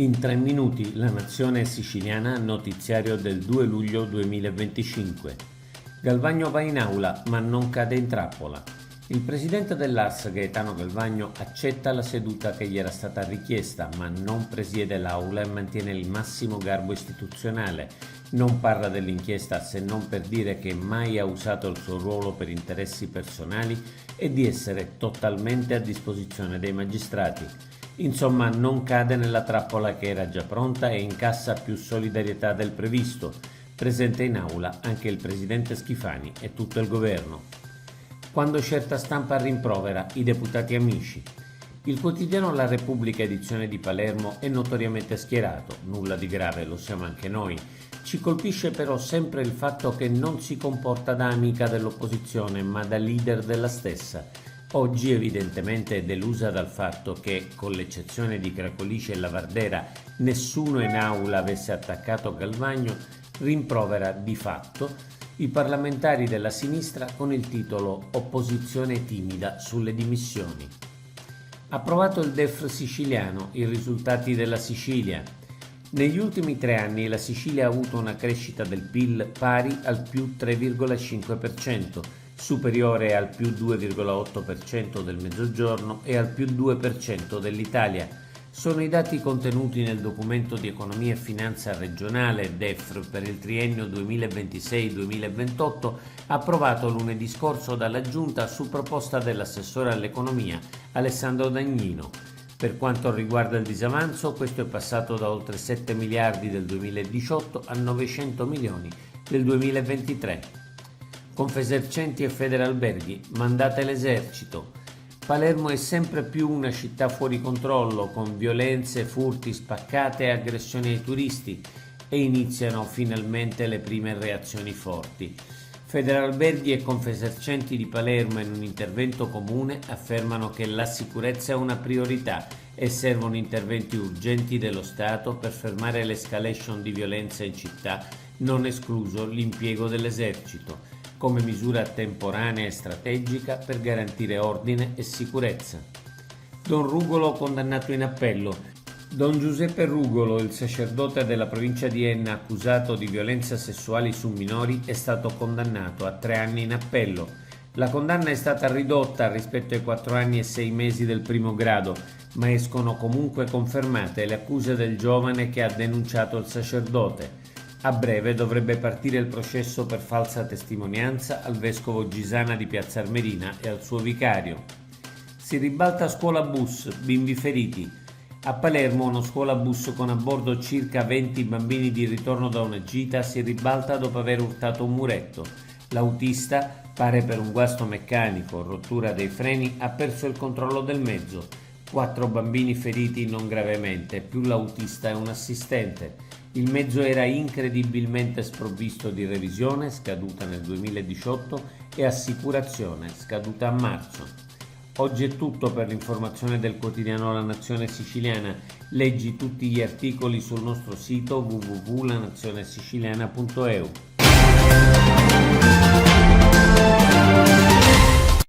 In 3 minuti la nazione siciliana, notiziario del 2 luglio 2025. Galvagno va in aula ma non cade in trappola. Il presidente dell'ARS Gaetano Galvagno accetta la seduta che gli era stata richiesta ma non presiede l'aula e mantiene il massimo garbo istituzionale. Non parla dell'inchiesta se non per dire che mai ha usato il suo ruolo per interessi personali e di essere totalmente a disposizione dei magistrati. Insomma, non cade nella trappola che era già pronta e incassa più solidarietà del previsto. Presente in aula anche il presidente Schifani e tutto il governo. Quando certa stampa rimprovera i deputati amici. Il quotidiano La Repubblica edizione di Palermo è notoriamente schierato, nulla di grave, lo siamo anche noi. Ci colpisce però sempre il fatto che non si comporta da amica dell'opposizione ma da leader della stessa. Oggi evidentemente è delusa dal fatto che, con l'eccezione di Cracolice e Lavardera, nessuno in aula avesse attaccato Galvagno, rimprovera di fatto i parlamentari della sinistra con il titolo Opposizione timida sulle dimissioni. Approvato il DEF siciliano, i risultati della Sicilia. Negli ultimi 3 anni la Sicilia ha avuto una crescita del PIL pari al più 3,5%, superiore al più 2,8% del Mezzogiorno e al più 2% dell'Italia. Sono i dati contenuti nel documento di economia e finanza regionale DEF per il triennio 2026-2028 approvato lunedì scorso dalla Giunta su proposta dell'assessore all'economia Alessandro Dagnino. Per quanto riguarda il disavanzo, questo è passato da oltre 7 miliardi del 2018 a 900 milioni del 2023. Confesercenti e Federalberghi, mandate l'esercito. Palermo è sempre più una città fuori controllo, con violenze, furti, spaccate e aggressioni ai turisti, e iniziano finalmente le prime reazioni forti. Federalberghi e Confesercenti di Palermo in un intervento comune affermano che la sicurezza è una priorità e servono interventi urgenti dello Stato per fermare l'escalation di violenza in città, non escluso l'impiego dell'esercito, come misura temporanea e strategica per garantire ordine e sicurezza. Don Rugolo condannato in appello. Don Giuseppe Rugolo, il sacerdote della provincia di Enna accusato di violenza sessuali su minori, è stato condannato a 3 anni in appello. La condanna è stata ridotta rispetto ai 4 anni e 6 mesi del primo grado, ma escono comunque confermate le accuse del giovane che ha denunciato il sacerdote. A breve dovrebbe partire il processo per falsa testimonianza al vescovo Gisana di Piazza Armerina e al suo vicario. Si ribalta scuola bus, bimbi feriti. A Palermo una scuola bus con a bordo circa 20 bambini di ritorno da una gita si ribalta dopo aver urtato un muretto. L'autista, pare per un guasto meccanico o rottura dei freni, ha perso il controllo del mezzo. 4 bambini feriti non gravemente, più l'autista e un assistente. Il mezzo era incredibilmente sprovvisto di revisione, scaduta nel 2018, e assicurazione, scaduta a marzo. Oggi è tutto per l'informazione del quotidiano La Nazione Siciliana. Leggi tutti gli articoli sul nostro sito www.lanazionesiciliana.eu.